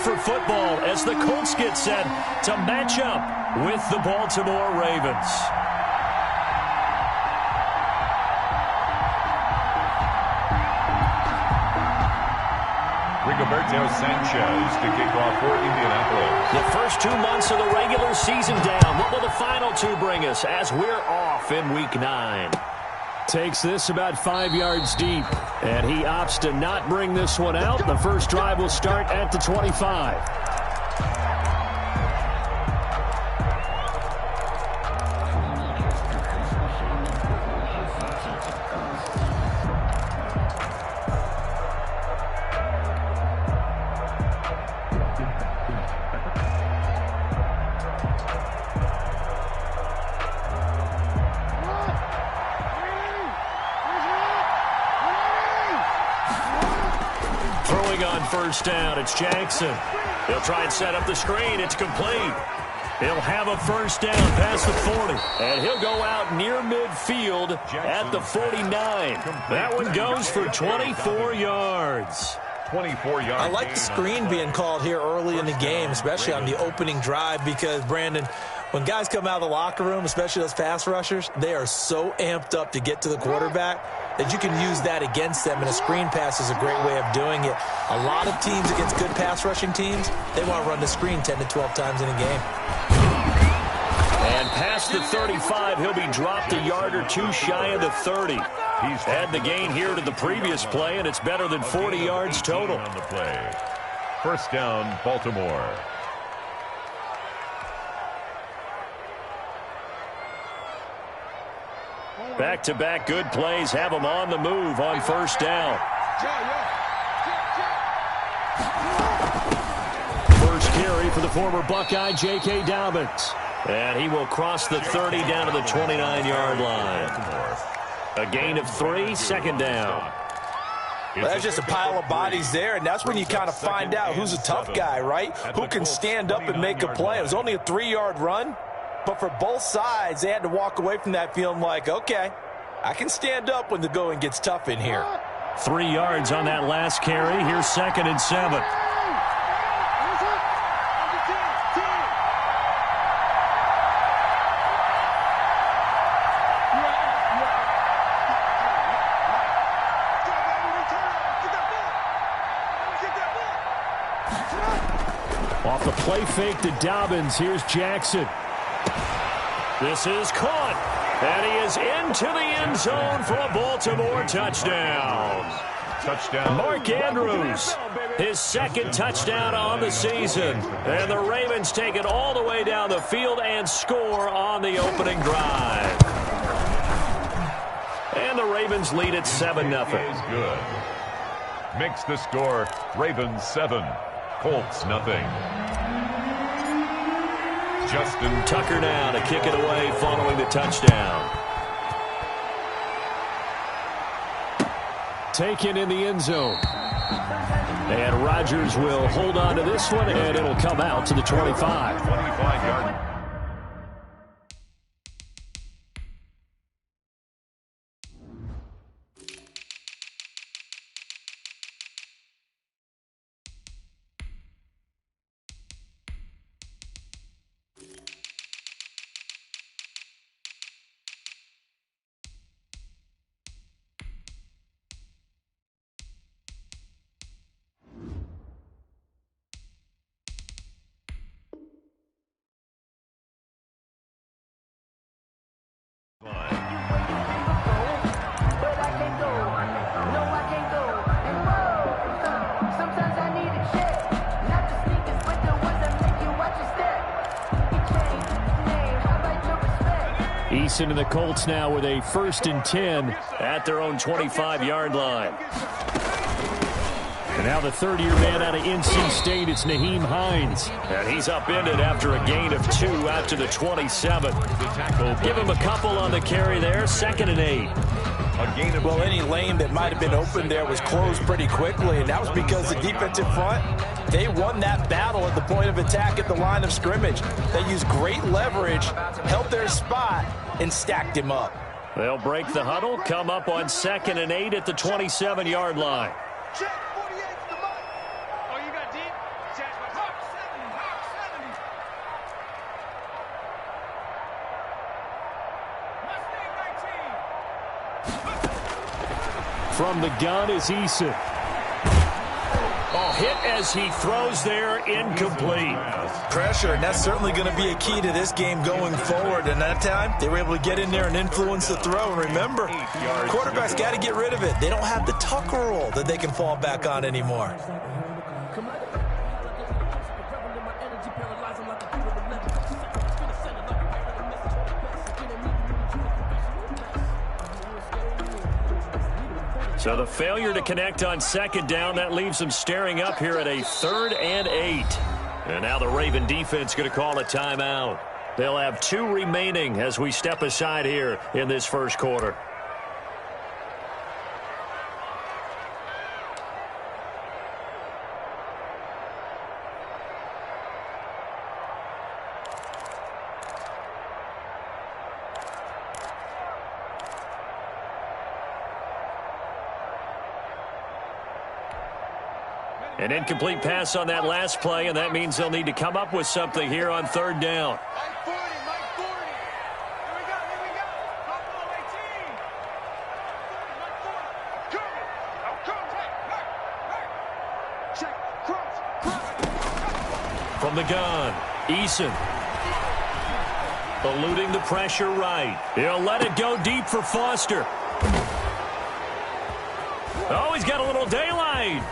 for football as the Colts get set to match up with the Baltimore Ravens. Rigoberto Sanchez to kick off for Indianapolis. The first 2 months of the regular season down. What will the final 2 bring us as we're off in Week 9? Takes this about 5 yards deep, and he opts to not bring this one out. The first drive will start at the 25. On first down, it's Jackson. He'll try and set up the screen. It's complete. He'll have a first down past the 40. And he'll go out near midfield at the 49. That one goes for 24 yards. 24 yards. I like the screen being called here early in the game, especially on the opening drive, because, Brandon, when guys come out of the locker room, especially those pass rushers, they are so amped up to get to the quarterback that you can use that against them, and a screen pass is a great way of doing it. A lot of teams against good pass rushing teams, they want to run the screen 10 to 12 times in a game. And past the 35, he'll be dropped a yard or 2 shy of the 30. He's had the gain here to the previous play, and it's better than 40 yards total. On the play. First down, Baltimore. Back-to-back good plays have them on the move on first down. First carry for the former Buckeye, J.K. Dobbins. And he will cross the 30 down to the 29-yard line. A gain of 3, second down. Well, that's just a pile of bodies there, and that's when you kind of find out who's a tough guy, right? Who can stand up and make a play. It was only a 3-yard run. But for both sides, they had to walk away from that feeling like, okay, I can stand up when the going gets tough in here. 3 yards on that last carry. Here's 2nd and 7. Off the play fake to Dobbins. Here's Jackson. This is caught, and he is into the end zone for a Baltimore touchdown. Mark Andrews, his 2nd touchdown on the season. And the Ravens take it all the way down the field and score on the opening drive. And the Ravens lead at 7-0. Good. Makes the score Ravens 7, Colts nothing. Justin Tucker now to kick it away following the touchdown. Taken in the end zone. And Rodgers will hold on to this one, and it'll come out to the 25. 25-yard. Eason and the Colts now with a 1st and 10 at their own 25-yard line. And now the third-year man out of NC State, it's Nyheim Hines. And he's upended after a gain of 2 out to the 27. Give him a couple on the carry there, 2nd and 8. Well, any lane that might have been open there was closed pretty quickly, and that was because the defensive front, they won that battle at the point of attack at the line of scrimmage. They used great leverage, held their spot, and stacked him up. They'll break the huddle, come up on 2nd and 8 at the 27-yard line. From the gun is Eason. Oh, hit as he throws there, incomplete. Pressure, and that's certainly going to be a key to this game going forward. And that time, they were able to get in there and influence the throw. And remember, quarterbacks got to get rid of it. They don't have the tuck rule that they can fall back on anymore. So the failure to connect on second down, that leaves them staring up here at a 3rd and 8. And now the Raven defense going to call a timeout. They'll have 2 remaining as we step aside here in this first quarter. An incomplete pass on that last play, and that means they'll need to come up with something here on 3rd down. Mike 40, Mike 40. Here we go, here we go. Buffalo 18. Mike 40, coming. Out comes, hey. Check, cross. From the gun, Eason. Eluding the pressure right. He'll let it go deep for Foster. Oh, he's got a little daylight.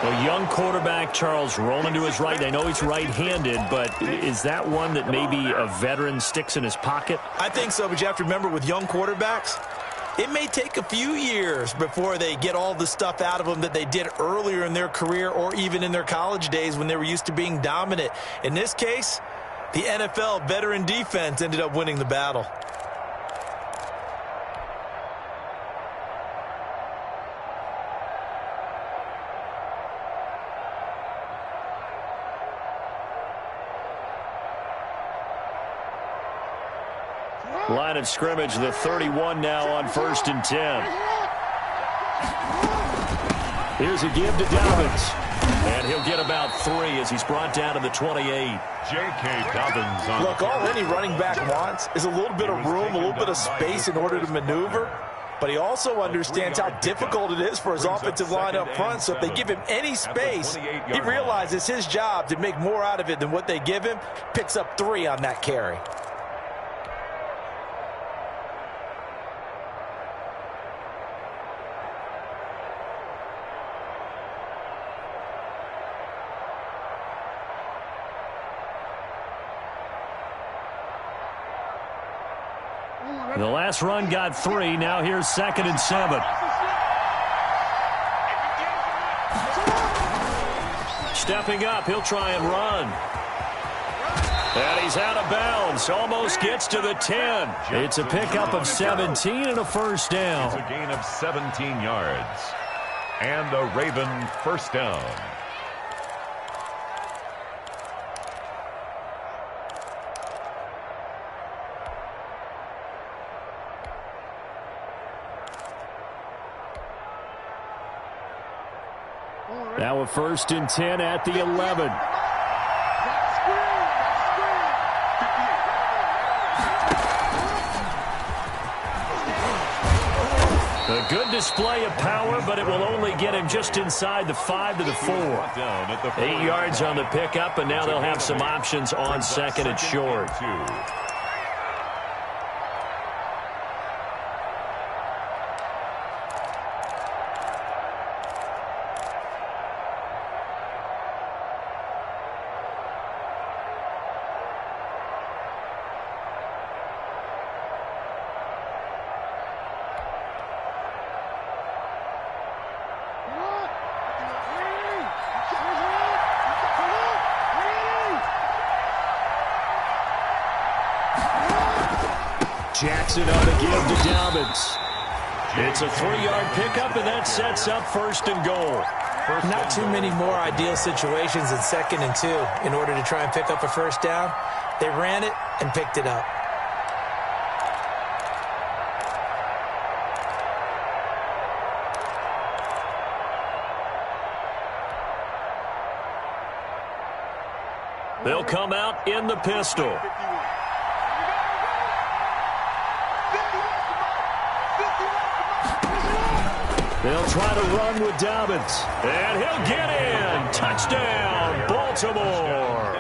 A young quarterback, Charles, rolling to his right. I know he's right-handed, but is that one that maybe a veteran sticks in his pocket? I think so, but you have to remember with young quarterbacks, it may take a few years before they get all the stuff out of them that they did earlier in their career or even in their college days when they were used to being dominant. In this case, the NFL veteran defense ended up winning the battle. Line of scrimmage, the 31 now on 1st and 10. Here's a give to Dobbins. And he'll get about 3 as he's brought down to the 28. J.K. Dobbins on. Look, all any running back wants is a little bit of room, a little bit of space in order to maneuver. But he also understands how difficult it is for his offensive line up front. So if they give him any space, he realizes his job to make more out of it than what they give him. Picks up 3 on that carry. The last run got 3. Now here's 2nd and 7. Stepping up, he'll try and run. And he's out of bounds. Almost gets to the 10. It's a pickup of 17 and a first down. It's a gain of 17 yards. And a Raven first down. Now a 1st and 10 at the 11. A good display of power, but it will only get him just inside the 5 to the 4. 8 yards on the pickup, and now they'll have some options on 2nd and short. Jackson on the give to Dobbins. It's a 3-yard pickup, and that sets up 1st and goal. Not too many more ideal situations in 2nd and 2 in order to try and pick up a first down. They ran it and picked it up. They'll come out in the pistol. They'll try to run with Dobbins. And he'll get in. Touchdown, Baltimore.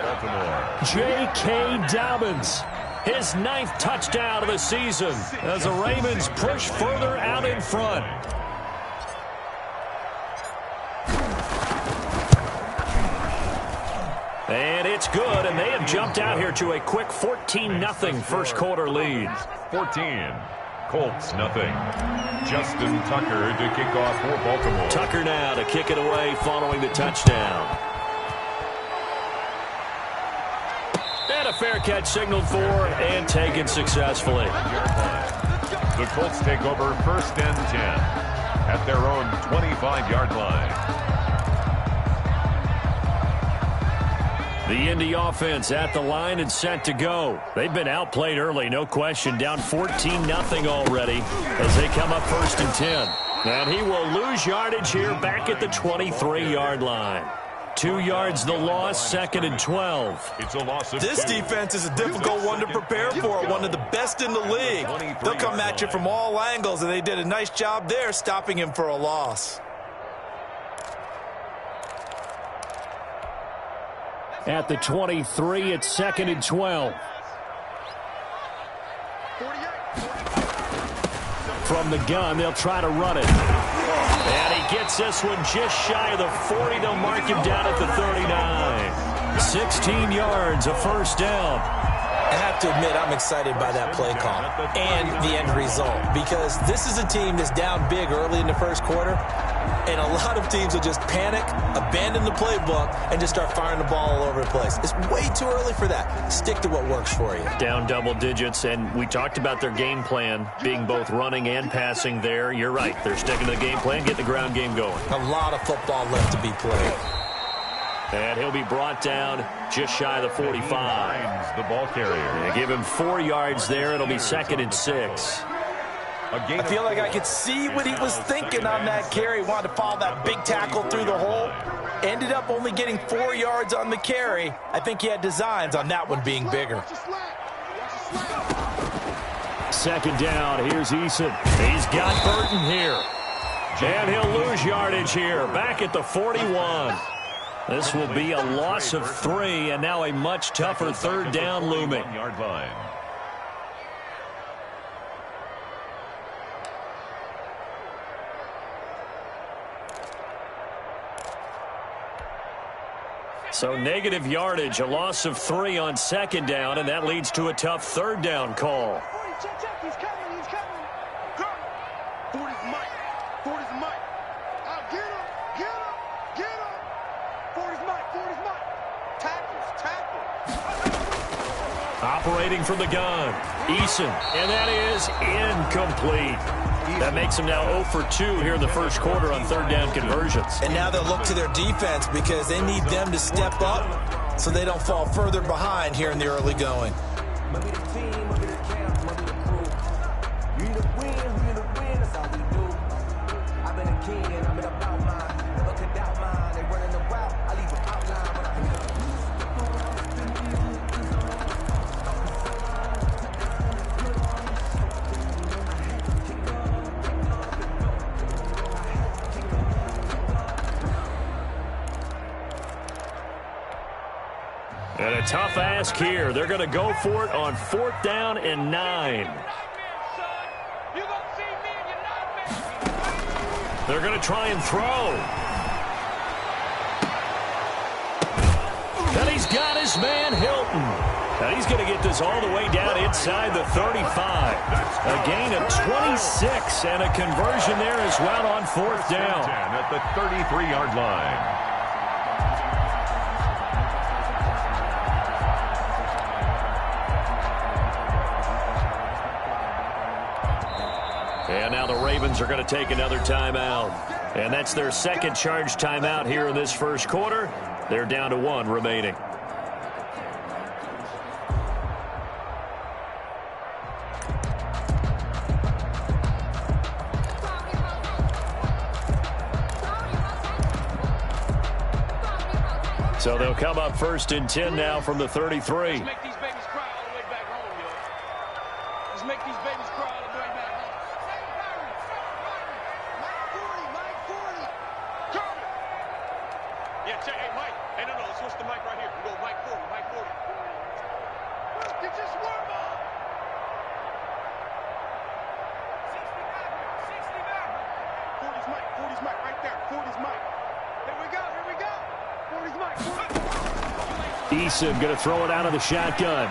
J.K. Dobbins. His 9th touchdown of the season as the Ravens push further out in front. And it's good, and they have jumped out here to a quick 14-0 first quarter lead. 14. Colts, nothing. Justin Tucker to kick off for Baltimore. Tucker now to kick it away following the touchdown. And a fair catch signaled for and taken successfully. The Colts take over 1st and 10 at their own 25-yard line. The Indy offense at the line and set to go. They've been outplayed early, no question. Down 14-0 already as they come up 1st and 10. And he will lose yardage here back at the 23-yard line. 2 yards the loss, 2nd and 12. It's a loss of This 2. defense is a difficult one to prepare for, one of the best in the league. They'll come at you from all angles, and they did a nice job there stopping him for a loss. At the 23, it's 2nd and 12. From the gun, they'll try to run it. And he gets this one just shy of the 40. They'll mark him down at the 39. 16 yards, a first down. I have to admit, I'm excited by that play call and the end result, because this is a team that's down big early in the first quarter, and a lot of teams will just panic, abandon the playbook, and just start firing the ball all over the place. It's way too early for that. Stick to what works for you. Down double digits, and we talked about their game plan being both running and passing there. You're right. They're sticking to the game plan, getting the ground game going. A lot of football left to be played. And he'll be brought down just shy of the 45. The ball carrier. They give him 4 yards there. It'll be 2nd and 6. I feel like I could see what he was thinking on that carry. Wanted to follow that big tackle through the hole. Ended up only getting 4 yards on the carry. I think he had designs on that one being bigger. 2nd down. Here's Eason. He's got Burton here. And he'll lose yardage here. Back at the 41. This will be a loss of 3, and now a much tougher 3rd down looming. Yard line. So negative yardage, a loss of 3 on 2nd down, and that leads to a tough 3rd down call. Check, he's coming, he's coming. Come. 40's Mike, 40's Mike. Out, get him, get him, get him. 40's Mike, 40's Mike. Tackle. Operating from the gun, Eason, and that is incomplete. That makes him now 0 for 2 here in the first quarter on 3rd down conversions. And now they'll look to their defense because they need them to step up so they don't fall further behind here in the early going. And a tough ask here. They're going to go for it on 4th down and 9. They're going to try and throw. And he's got his man Hilton. And he's going to get this all the way down inside the 35. A gain of 26 and a conversion there as well on 4th down. At the 33-yard line. And now the Ravens are going to take another timeout. And that's their 2nd charge timeout here in this first quarter. They're down to 1 remaining. So they'll come up 1st and 10 now from the 33. Let's make these babies cry all the way back home, yo. Let's make these babies cry all the way back home. check. Hey, Mike. Hey, no, let's switch the mic right here. We go Mike 40, Mike 40. Get your swarm on. 60 back here, 60 back. 40's Mike right there. 40's Mike. Here we go. 40's Mike. 40's Eason going to throw it out of the shotgun.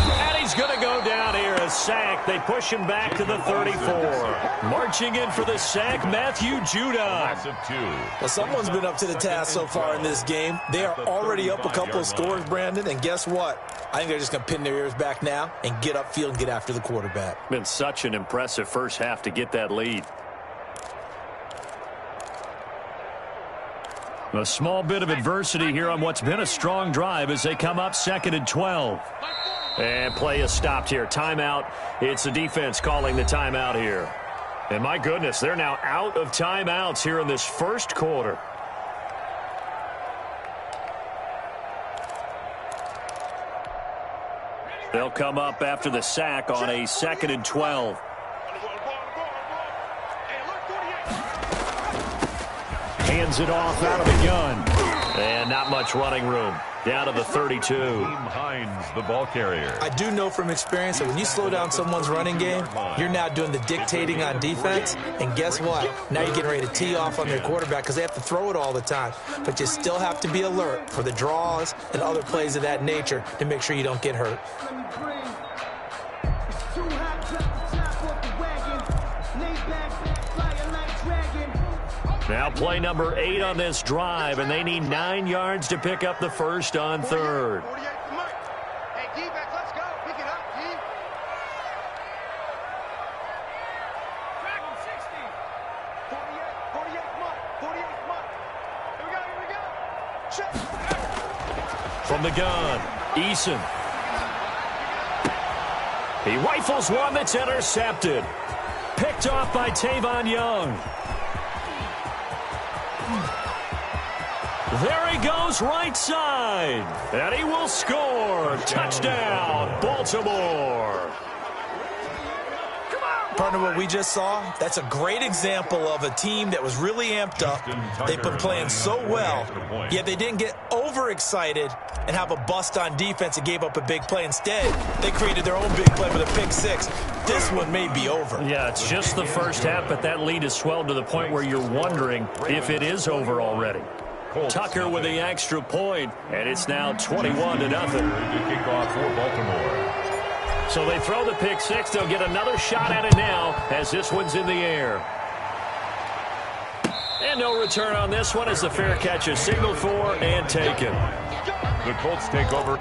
And he's going to go down here, a sack. They push him back to the 34. Marching in for the sack, Matthew Judon. Massive 2. Well, someone's been up to the task so far in this game. They are already up a couple of scores, Brandon, and guess what? I think they're just going to pin their ears back now and get upfield and get after the quarterback. Been such an impressive first half to get that lead. A small bit of adversity here on what's been a strong drive as they come up 2nd and 12. And play is stopped here. Timeout. It's the defense calling the timeout here. And my goodness, they're now out of timeouts here in this first quarter. They'll come up after the sack on a 2nd and 12. Hands it off out of the gun. And not much running room. Down to the 32. Hines, the ball carrier. I do know from experience that when you slow down someone's running game, you're now doing the dictating on defense. And guess what? Now you're getting ready to tee off on their quarterback because they have to throw it all the time. But you still have to be alert for the draws and other plays of that nature to make sure you don't get hurt. Now play number 8 on this drive, and they need 9 yards to pick up the first on 3rd. 48 to Mike. Hey, D-back, let's go. Pick it up, D. Dragon 60. 48 Mike. Here we go. Check. From the gun, Eason. He rifles one that's intercepted. Picked off by Tavon Young. There he goes, right side. And he will score. Touchdown, Baltimore. Partner, what we just saw, that's a great example of a team that was really amped up. They've been playing so well, yet they didn't get overexcited and have a bust on defense and gave up a big play. Instead, they created their own big play with a pick six. This one may be over. Yeah, it's just the first half, but that lead has swelled to the point where you're wondering if it is over already. Tucker with the extra point, and it's now 21-0. Kick off for Baltimore. So they throw the pick six. They'll get another shot at it now as this one's in the air. And no return on this one as the fair catch is signaled for and taken. The Colts take over.